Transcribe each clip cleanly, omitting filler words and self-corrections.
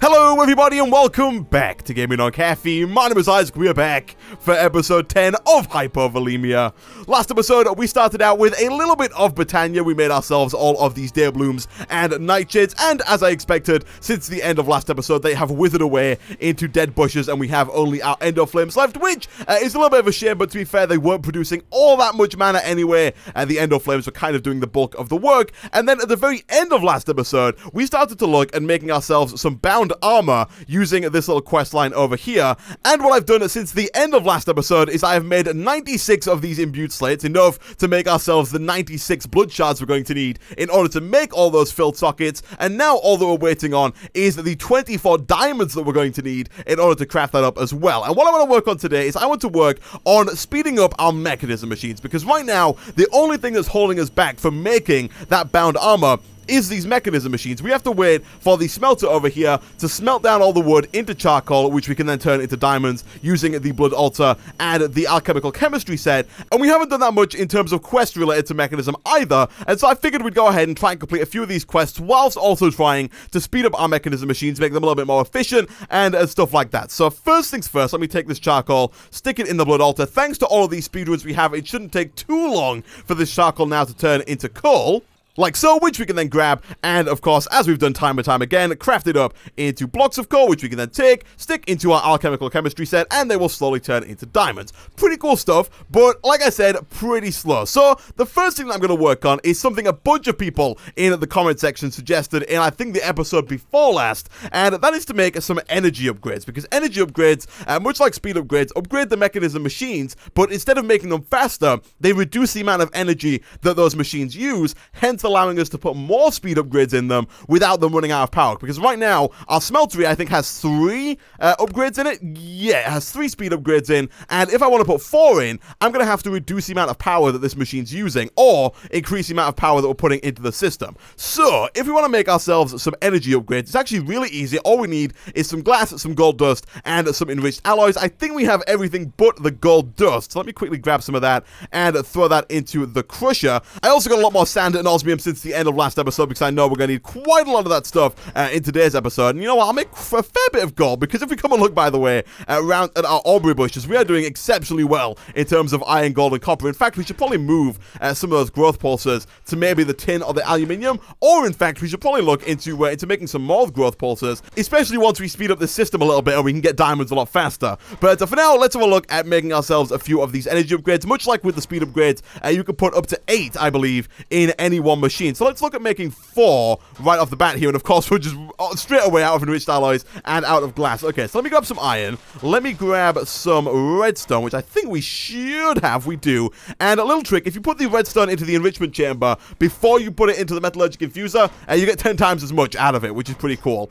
Hello everybody and welcome back to Gaming on Caffeine. My name is Isaac. We are back for episode 10 of Hypovolemia. Last episode we started out with a little bit of Botania. We made ourselves all of these day blooms and nightshades, and as I expected, since the end of last episode they have withered away into dead bushes and we have only our endo flames left, which is a little bit of a shame, but to be fair, they weren't producing all that much mana anyway, and the endo flames were kind of doing the bulk of the work. And then at the very end of last episode we started to look at making ourselves some bound armor using this little quest line over here. And what I've done since the end of last episode is I have made 96 of these imbued slates, enough to make ourselves the 96 blood shards we're going to need in order to make all those filled sockets. And now all that we're waiting on is the 24 diamonds that we're going to need in order to craft that up as well. And what I want to work on today is I want to work on speeding up our Mekanism machines, because right now the only thing that's holding us back from making that bound armor is these Mekanism machines. We have to wait for the smelter over here to smelt down all the wood into charcoal, which we can then turn into diamonds using the blood altar and the alchemical chemistry set. And we haven't done that much in terms of quests related to Mekanism either, and so I figured we'd go ahead and try and complete a few of these quests whilst also trying to speed up our Mekanism machines, make them a little bit more efficient and stuff like that. So first things first, let me take this charcoal, stick it in the blood altar. Thanks to all of these speedruns we have, it shouldn't take too long for this charcoal now to turn into coal, like so, which we can then grab, and of course, as we've done time and time again, craft it up into blocks of coal, which we can then take, stick into our alchemical chemistry set, and they will slowly turn into diamonds. Pretty cool stuff, but like I said, pretty slow. So the first thing that I'm going to work on is something a bunch of people in the comment section suggested in, I think, the episode before last, and that is to make some energy upgrades, because energy upgrades, much like speed upgrades, upgrade the Mekanism machines, but instead of making them faster, they reduce the amount of energy that those machines use, hence allowing us to put more speed upgrades in them without them running out of power. Because right now, our smeltery, I think, has 3 upgrades in it. Yeah, it has 3 speed upgrades in, and if I want to put 4 in, I'm going to have to reduce the amount of power that this machine's using, or increase the amount of power that we're putting into the system. So, if we want to make ourselves some energy upgrades, it's actually really easy. All we need is some glass, some gold dust, and some enriched alloys. I think we have everything but the gold dust, so let me quickly grab some of that and throw that into the crusher. I also got a lot more sand and osmium since the end of last episode, because I know we're going to need quite a lot of that stuff in today's episode. And you know what, I'll make a fair bit of gold, because if we come and look, by the way, around at our aubrey bushes, we are doing exceptionally well in terms of iron, gold, and copper. In fact, we should probably move some of those growth pulsers to maybe the tin or the aluminium, or in fact, we should probably look into making some more growth pulsers, especially once we speed up the system a little bit and we can get diamonds a lot faster. But for now, let's have a look at making ourselves a few of these energy upgrades. Much like with the speed upgrades, you can put up to 8, I believe, in any one machine. So let's look at making 4 right off the bat here, and of course we're just straight away out of enriched alloys and out of glass. Okay, so let me grab some iron, let me grab some redstone, which I think we should have, we do, and a little trick: if you put the redstone into the enrichment chamber before you put it into the metallurgic infuser, you get 10 times as much out of it, which is pretty cool.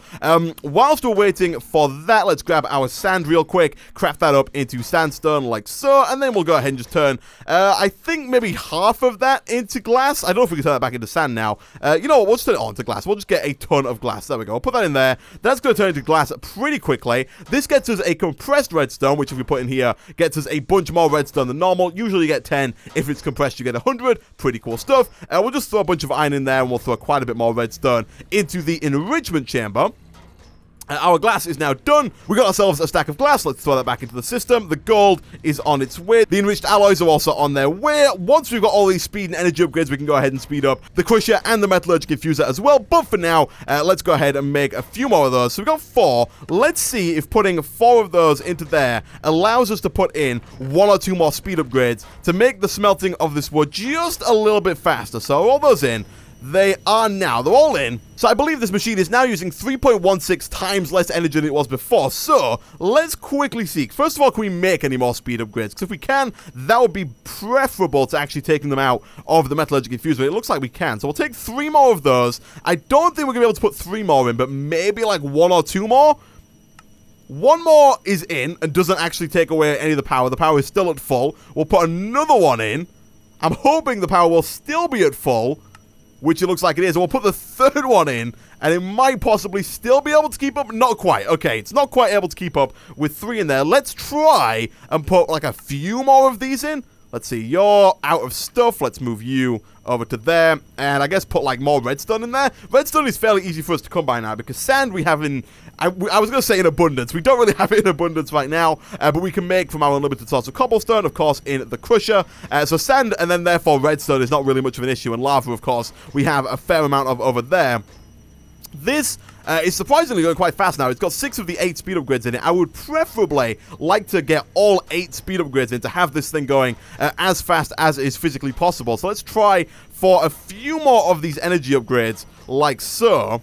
Whilst we're waiting for that, let's grab our sand real quick, craft that up into sandstone like so, and then we'll go ahead and just turn, I think maybe half of that into glass. I don't know if we can turn that back into sand now. You know what, we'll just turn it on to glass. We'll just get a ton of glass. There we go. I'll put that in there. That's going to turn into glass pretty quickly. This gets us a compressed redstone, which if we put in here, gets us a bunch more redstone than normal. Usually you get 10. If it's compressed, you get 100. Pretty cool stuff. We'll just throw a bunch of iron in there, and we'll throw quite a bit more redstone into the enrichment chamber. Our glass is now done. We got ourselves a stack of glass. Let's throw that back into the system. The gold is on its way. The enriched alloys are also on their way. Once we've got all these speed and energy upgrades, we can go ahead and speed up the crusher and the metallurgic infuser as well. But for now, let's go ahead and make a few more of those. So we've got 4. Let's see if putting 4 of those into there allows us to put in 1 or 2 more speed upgrades to make the smelting of this wood just a little bit faster. So all those in. They are now. They're all in. So I believe this machine is now using 3.16 times less energy than it was before. So let's quickly see. First of all, can we make any more speed upgrades? Because if we can, that would be preferable to actually taking them out of the metallurgic infuser. It looks like we can. So we'll take 3 more of those. I don't think we're going to be able to put 3 more in, but maybe like 1 or 2 more. 1 more is in and doesn't actually take away any of the power. The power is still at full. We'll put another one in. I'm hoping the power will still be at full, which it looks like it is. And we'll put the 3rd one in, and it might possibly still be able to keep up. Not quite. Okay, it's not quite able to keep up with 3 in there. Let's try and put like a few more of these in. Let's see, you're out of stuff. Let's move you over to there, and I guess put like more redstone in there. Redstone is fairly easy for us to come by now, because sand we have in, I was going to say in abundance. We don't really have it in abundance right now, but we can make from our unlimited source of cobblestone, of course, in the crusher. So sand, and then therefore redstone is not really much of an issue, and lava, of course, we have a fair amount of over there. This is surprisingly going quite fast now. It's got 6 of the 8 speed upgrades in it. I would preferably like to get all 8 speed upgrades in to have this thing going as fast as is physically possible. So let's try for a few more of these energy upgrades, like so.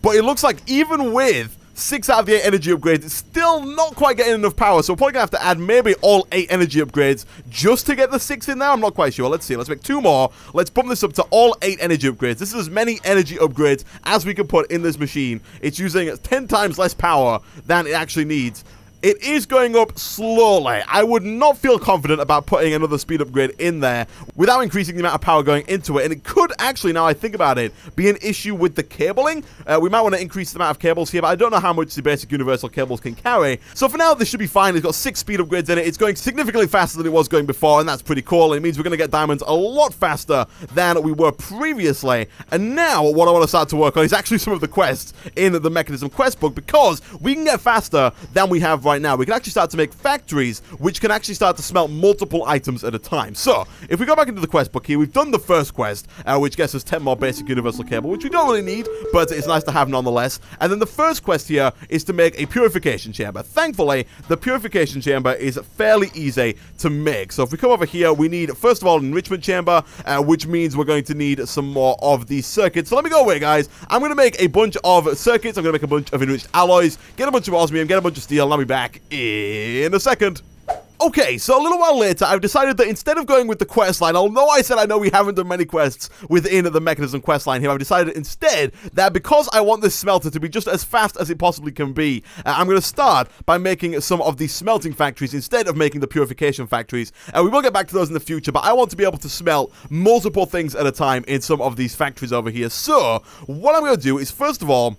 But it looks like even with 6 out of the 8 energy upgrades, it's still not quite getting enough power, so we're probably going to have to add maybe all 8 energy upgrades just to get the 6 in there. I'm not quite sure. Let's see. Let's make 2 more. Let's bump this up to all 8 energy upgrades. This is as many energy upgrades as we can put in this machine. It's using 10 times less power than it actually needs. It is going up slowly. I would not feel confident about putting another speed upgrade in there without increasing the amount of power going into it. And it could actually, now I think about it, be an issue with the cabling. We might want to increase the amount of cables here, but I don't know how much the basic universal cables can carry. So for now, this should be fine. It's got 6 speed upgrades in it. It's going significantly faster than it was going before, and that's pretty cool. It means we're going to get diamonds a lot faster than we were previously. And now, what I want to start to work on is actually some of the quests in the Mekanism quest book, because we can get faster than we have right now. We can actually start to make factories which can actually start to smelt multiple items at a time. So if we go back into the quest book here, we've done the first quest, which gets us 10 more basic universal cable, which we don't really need, but it's nice to have nonetheless. And then the first quest here is to make a purification chamber. Thankfully, the purification chamber is fairly easy to make. So if we come over here, we need, first of all, an enrichment chamber, which means we're going to need some more of these circuits. So let me go away, guys. I'm going to make a bunch of circuits. I'm going to make a bunch of enriched alloys, get a bunch of osmium, get a bunch of steel, and I'll be back in a second. Okay, so a little while later, I've decided that instead of going with the quest line, although I said I know we haven't done many quests within the Mekanism quest line here, I've decided instead that because I want this smelter to be just as fast as it possibly can be, I'm going to start by making some of these smelting factories instead of making the purification factories. We will get back to those in the future, but I want to be able to smelt multiple things at a time in some of these factories over here. So, what I'm going to do is, first of all,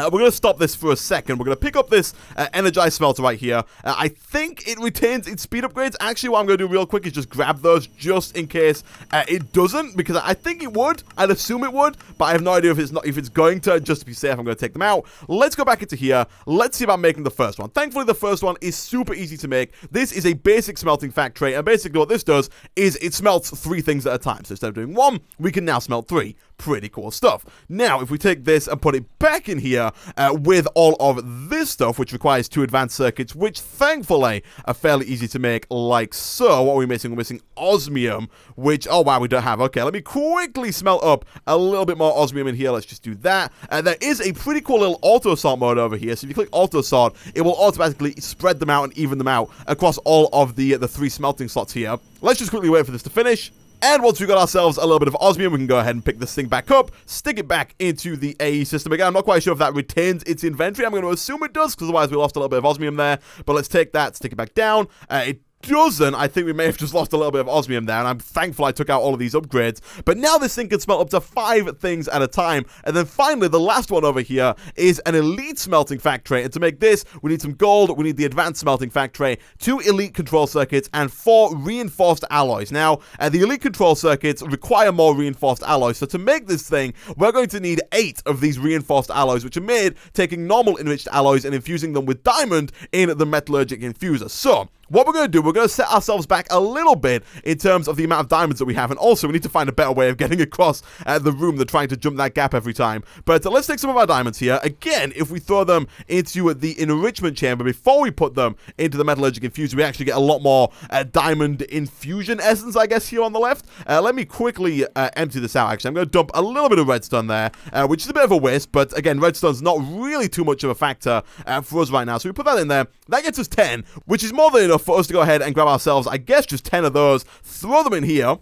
we're going to stop this for a second. We're going to pick up this energized smelter right here. I think it retains its speed upgrades. Actually, what I'm going to do real quick is just grab those just in case it doesn't, because I think it would. I'd assume it would, but I have no idea if it's going to. Just to be safe, I'm going to take them out. Let's go back into here. Let's see about making the first one. Thankfully, the first one is super easy to make. This is a basic smelting factory, and basically what this does is it smelts 3 things at a time. So instead of doing 1, we can now smelt 3. Pretty cool stuff. Now, if we take this and put it back in here with all of this stuff, which requires 2 advanced circuits, which thankfully are fairly easy to make, like so. What are we missing? We're missing osmium, which, oh wow, we don't have. Okay, let me quickly smelt up a little bit more osmium in here. Let's just do that. There is a pretty cool little auto sort mode over here. So if you click auto sort, it will automatically spread them out and even them out across all of the 3 smelting slots here. Let's just quickly wait for this to finish. And once we've got ourselves a little bit of osmium, we can go ahead and pick this thing back up, stick it back into the AE system again. I'm not quite sure if that retains its inventory. I'm going to assume it does, because otherwise we lost a little bit of osmium there. But let's take that, stick it back down. It doesn't. I think we may have just lost a little bit of osmium there, and I'm thankful I took out all of these upgrades. But now this thing can smelt up to 5 things at a time. And then finally, the last one over here is an elite smelting factory. And to make this, we need some gold, we need the advanced smelting factory, 2 elite control circuits, and 4 reinforced alloys. Now, the elite control circuits require more reinforced alloys. So to make this thing, we're going to need 8 of these reinforced alloys, which are made taking normal enriched alloys and infusing them with diamond in the metallurgic infuser. So what we're going to do, we're going to set ourselves back a little bit in terms of the amount of diamonds that we have, and also we need to find a better way of getting across the room than trying to jump that gap every time. But let's take some of our diamonds here. Again, if we throw them into the enrichment chamber before we put them into the metallurgic infuser, we actually get a lot more diamond infusion essence, I guess, here on the left. Let me quickly empty this out, actually. I'm going to dump a little bit of redstone there, which is a bit of a waste, but again, redstone's not really too much of a factor for us right now. So we put that in there. That gets us 10, which is more than enough for us to go ahead and grab ourselves, I guess, just 10 of those, throw them in here.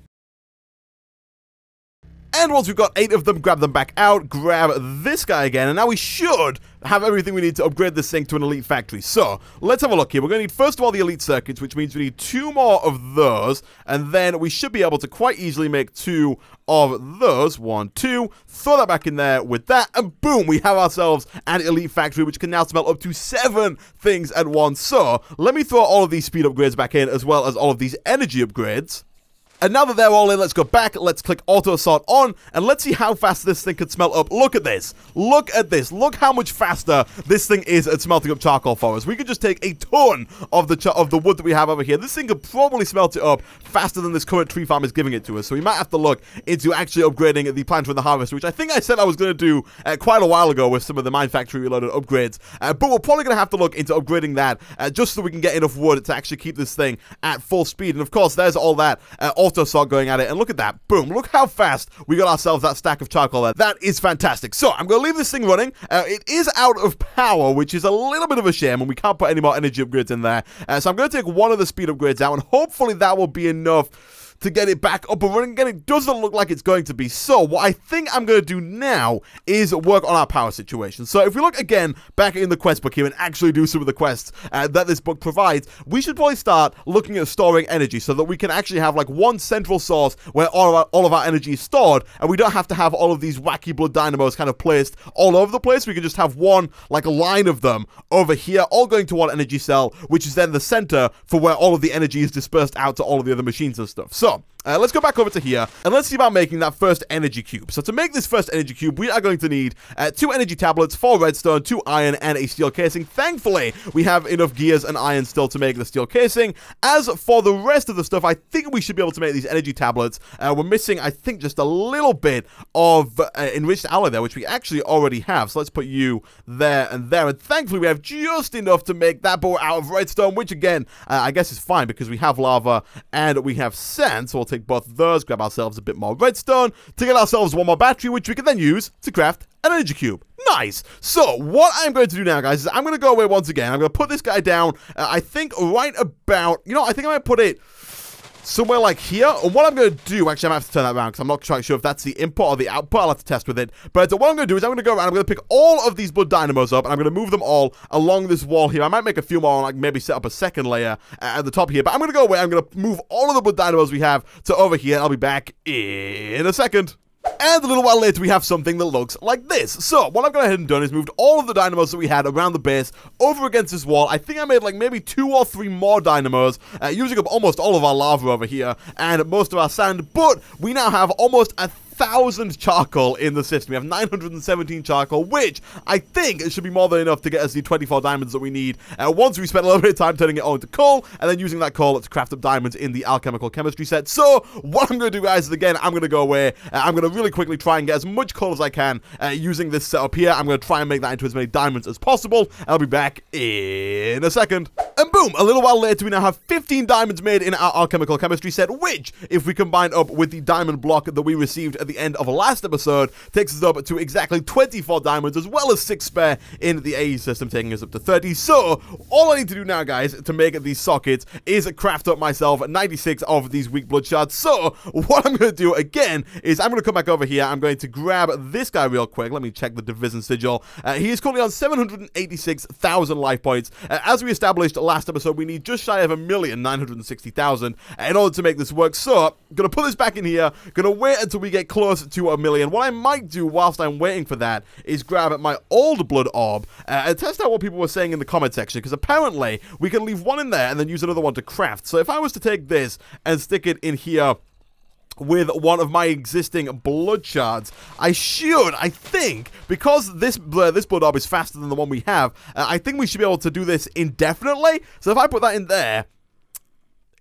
And once we've got 8 of them, grab them back out, grab this guy again, and now we should have everything we need to upgrade this thing to an elite factory. So, let's have a look here. We're going to need, first of all, the elite circuits, which means we need 2 more of those, and then we should be able to quite easily make 2 of those. 1, 2, throw that back in there with that, and boom, we have ourselves an elite factory, which can now smelt up to 7 things at once. So, let me throw all of these speed upgrades back in, as well as all of these energy upgrades. And now that they're all in, let's go back, let's click auto sort on, and let's see how fast this thing can smelt up. Look at this. Look at this. Look how much faster this thing is at smelting up charcoal for us. We could just take a ton of the wood that we have over here. This thing could probably smelt it up faster than this current tree farm is giving it to us. So we might have to look into actually upgrading the planter and the harvester, which I think I said I was going to do quite a while ago with some of the Mine Factory Reloaded upgrades. But we're probably going to have to look into upgrading that just so we can get enough wood to actually keep this thing at full speed. And of course, there's all that auto sort going at it, and look at that. Boom. Look how fast we got ourselves that stack of charcoal there. That is fantastic. So I'm going to leave this thing running. It is out of power, which is a little bit of a shame, and we can't put any more energy upgrades in there. So I'm going to take one of the speed upgrades out, and hopefully that will be enough to get it back up and running again. It doesn't look like it's going to be. So what I think I'm going to do now is work on our power situation. So if we look again back in the quest book here and actually do some of the quests that this book provides, we should probably start looking at storing energy so that we can actually have like one central source where all of our energy is stored, and we don't have to have all of these wacky blood dynamos kind of placed all over the place. We can just have one like a line of them over here, all going to one energy cell, which is then the center for where all of the energy is dispersed out to all of the other machines and stuff. So let's go back over to here, and let's see about making that first energy cube. So to make this first energy cube, we are going to need 2 energy tablets, 4 redstone, 2 iron, and a steel casing. Thankfully, we have enough gears and iron still to make the steel casing. As for the rest of the stuff, I think we should be able to make these energy tablets. We're missing, I think, just a little bit of enriched alloy there, which we actually already have. So let's put you there and there, and thankfully we have just enough to make that, but we're out of redstone, which again, I guess is fine because we have lava and we have sand, so we'll take both of those, grab ourselves a bit more redstone to get ourselves one more battery, which we can then use to craft an energy cube. Nice. So what I'm going to do now, guys, is I'm going to go away once again. I'm going to put this guy down, I think right about, I think I might put it somewhere like here. And what I'm going to do, actually I might have to turn that around because I'm not quite sure if that's the input or the output. I'll have to test with it. But what I'm going to do is I'm going to go around, I'm going to pick all of these blood dynamos up, and I'm going to move them all along this wall here. I might make a few more, like maybe set up a second layer at the top here. But I'm going to go away, I'm going to move all of the blood dynamos we have to over here. I'll be back in a second. And a little while later, we have something that looks like this. So, what I've gone ahead and done is moved all of the dynamos that we had around the base over against this wall. I think I made like maybe 2 or 3 more dynamos, using up almost all of our lava over here and most of our sand. But we now have almost 1,000 charcoal in the system. We have 917 charcoal, which I think it should be more than enough to get us the 24 diamonds that we need once we spent a little bit of time turning it all into coal, and then using that coal to craft up diamonds in the alchemical chemistry set. So, what I'm going to do, guys, is again, I'm going to go away. I'm going to really quickly try and get as much coal as I can using this setup here. I'm going to try and make that into as many diamonds as possible. I'll be back in a second. And boom, a little while later, we now have 15 diamonds made in our alchemical chemistry set, which, if we combine up with the diamond block that we received at the end of last episode, takes us up to exactly 24 diamonds, as well as 6 spare in the AE system, taking us up to 30. So, all I need to do now, guys, to make these sockets is craft up myself 96 of these weak blood shards. So, what I'm going to do again is I'm going to come back over here. I'm going to grab this guy real quick. Let me check the division sigil. He is currently on 786,000 life points. As we established last episode, we need just shy of 1,960,000 in order to make this work. So, I'm going to put this back in here. Going to wait until we get close to 1,000,000. What I might do whilst I'm waiting for that is grab my old blood orb and test out what people were saying in the comment section, because apparently we can leave one in there and then use another one to craft. So if I was to take this and stick it in here with one of my existing blood shards, I think, because this blood orb is faster than the one we have, I think we should be able to do this indefinitely. So if I put that in there,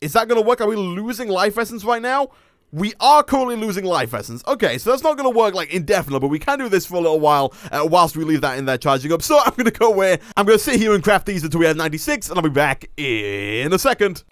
is that going to work? Are we losing life essence right now? We are currently losing life essence. Okay, so that's not going to work like indefinitely, but we can do this for a little while whilst we leave that in there charging up. So I'm going to go away. I'm going to sit here and craft these until we have 96, and I'll be back in a second.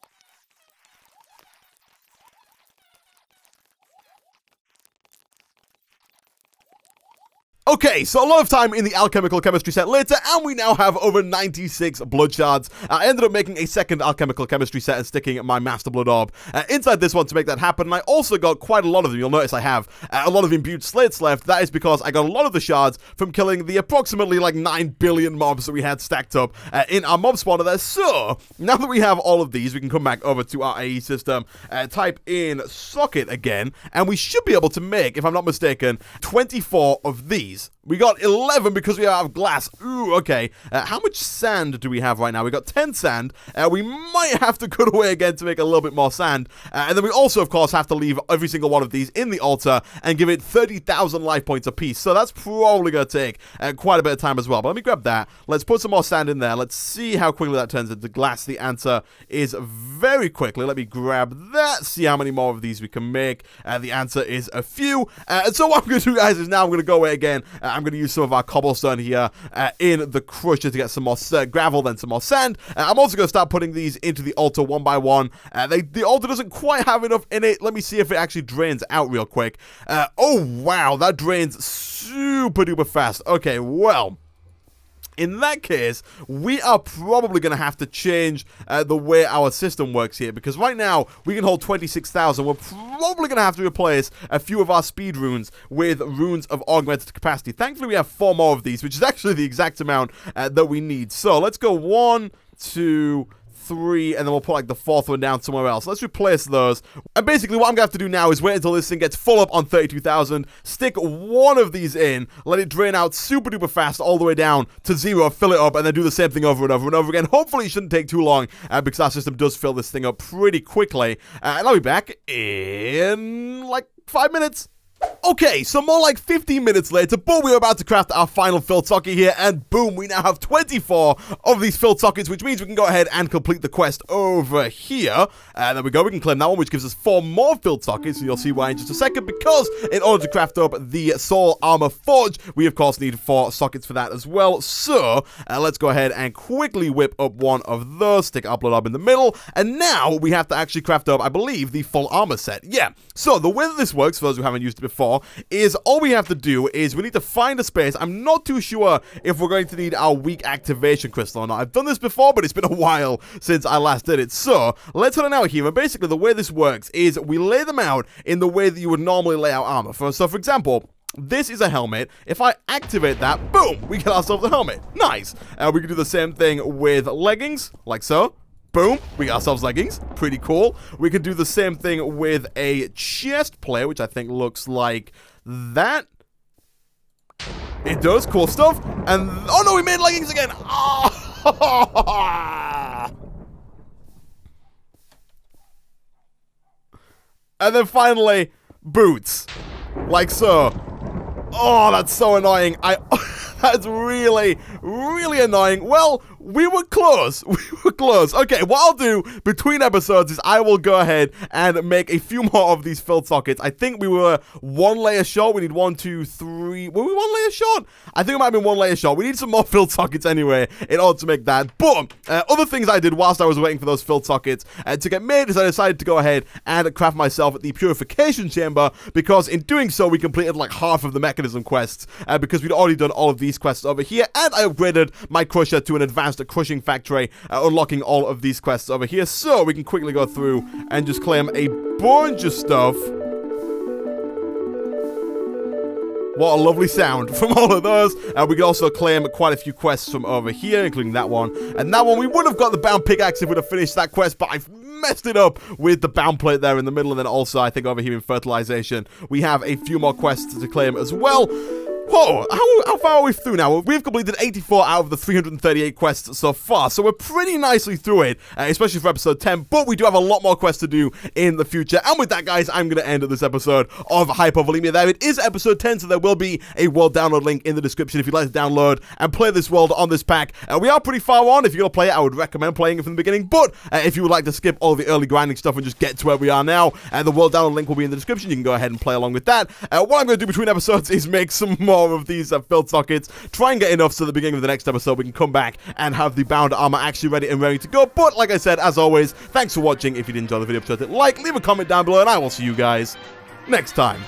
Okay, so a lot of time in the alchemical chemistry set later, and we now have over 96 blood shards. I ended up making a second alchemical chemistry set and sticking my master blood orb inside this one to make that happen, and I also got quite a lot of them. You'll notice I have a lot of imbued slates left. That is because I got a lot of the shards from killing the approximately like 9 billion mobs that we had stacked up in our mob spawner there. So, now that we have all of these, we can come back over to our AE system, type in socket again, and we should be able to make, if I'm not mistaken, 24 of these. We got 11 because we have glass. Ooh, okay. How much sand do we have right now? We got 10 sand. We might have to cut away again to make a little bit more sand. And then we also, of course, have to leave every single one of these in the altar and give it 30,000 life points apiece. So that's probably going to take quite a bit of time as well. But let me grab that. Let's put some more sand in there. Let's see how quickly that turns into glass. The answer is very quickly. Let me grab that. See how many more of these we can make. The answer is a few. And so what I'm going to do, guys, is now I'm going to go away again. I'm going to use some of our cobblestone here in the crusher to get some more gravel, then some more sand. I'm also going to start putting these into the altar one by one. The altar doesn't quite have enough in it. Let me see if it actually drains out real quick. Oh, wow. That drains super duper fast. Okay, well, in that case, we are probably going to have to change the way our system works here, because right now we can hold 26,000. We're probably going to have to replace a few of our speed runes with runes of augmented capacity. Thankfully, we have 4 more of these, which is actually the exact amount that we need. So let's go 1, 2, 3, and then we'll put like the 4th one down somewhere else. Let's replace those. And basically what I'm gonna have to do now is wait until this thing gets full up on 32,000, stick one of these in, let it drain out super duper fast all the way down to 0, fill it up, and then do the same thing over and over and over again. Hopefully it shouldn't take too long because our system does fill this thing up pretty quickly. And I'll be back in like 5 minutes. Okay, so more like 15 minutes later, but we're about to craft our final filled socket here, and boom, we now have 24 of these filled sockets, which means we can go ahead and complete the quest over here. There we go, we can claim that one, which gives us 4 more filled sockets, and you'll see why in just a second, because in order to craft up the Soul Armor Forge, we of course need 4 sockets for that as well. So, let's go ahead and quickly whip up one of those, stick our blood orb in the middle, and now we have to actually craft up, I believe, the full armor set. Yeah, so the way that this works, for those who haven't used it before, is all we have to do is we need to find a space. I'm not too sure if we're going to need our weak activation crystal or not. I've done this before, but it's been a while since I last did it. So let's head on out here. And basically the way this works is we lay them out in the way that you would normally lay out armor. So for example, this is a helmet. If I activate that, boom, we get ourselves a helmet. Nice. We can do the same thing with leggings, like so. Boom, we got ourselves leggings. Pretty cool. We can do the same thing with a chest plate, which I think looks like that. It does. Cool stuff. And, oh no, we made leggings again. Oh. And then finally, boots. Like so. Oh, that's so annoying. That's really, really annoying. Well, we were close. We were close. Okay, what I'll do between episodes is I will go ahead and make a few more of these filled sockets. I think we were 1 layer short. We need 1, 2, 3. Were we 1 layer short? I think it might have been 1 layer short. We need some more filled sockets anyway in order to make that. But other things I did whilst I was waiting for those filled sockets to get made is I decided to go ahead and craft myself the purification chamber, because in doing so we completed like half of the mechanism quests because we'd already done all of these quests over here, and I upgraded my crusher to an advanced crushing factory, unlocking all of these quests over here, so we can quickly go through and just claim a bunch of stuff. What a lovely sound from all of those. We can also claim quite a few quests from over here, including that one. And that one, we would have got the bound pickaxe if we'd have finished that quest, but I've messed it up with the bound plate there in the middle. And then also, I think over here in fertilization, we have a few more quests to claim as well. Whoa, how far are we through now? We've completed 84 out of the 338 quests so far, so we're pretty nicely through it, especially for episode 10, but we do have a lot more quests to do in the future. And with that, guys, I'm going to end this episode of Hypovolemia there. It is episode 10, so there will be a world download link in the description if you'd like to download and play this world on this pack. We are pretty far on. If you're going to play it, I would recommend playing it from the beginning, but if you would like to skip all the early grinding stuff and just get to where we are now, the world download link will be in the description. You can go ahead and play along with that. What I'm going to do between episodes is make some more of these filled sockets, try and get enough so at the beginning of the next episode we can come back and have the bound armor actually ready and ready to go. But like I said, as always, thanks for watching. If you did enjoy the video, please hit like, leave a comment down below, and I will see you guys next time.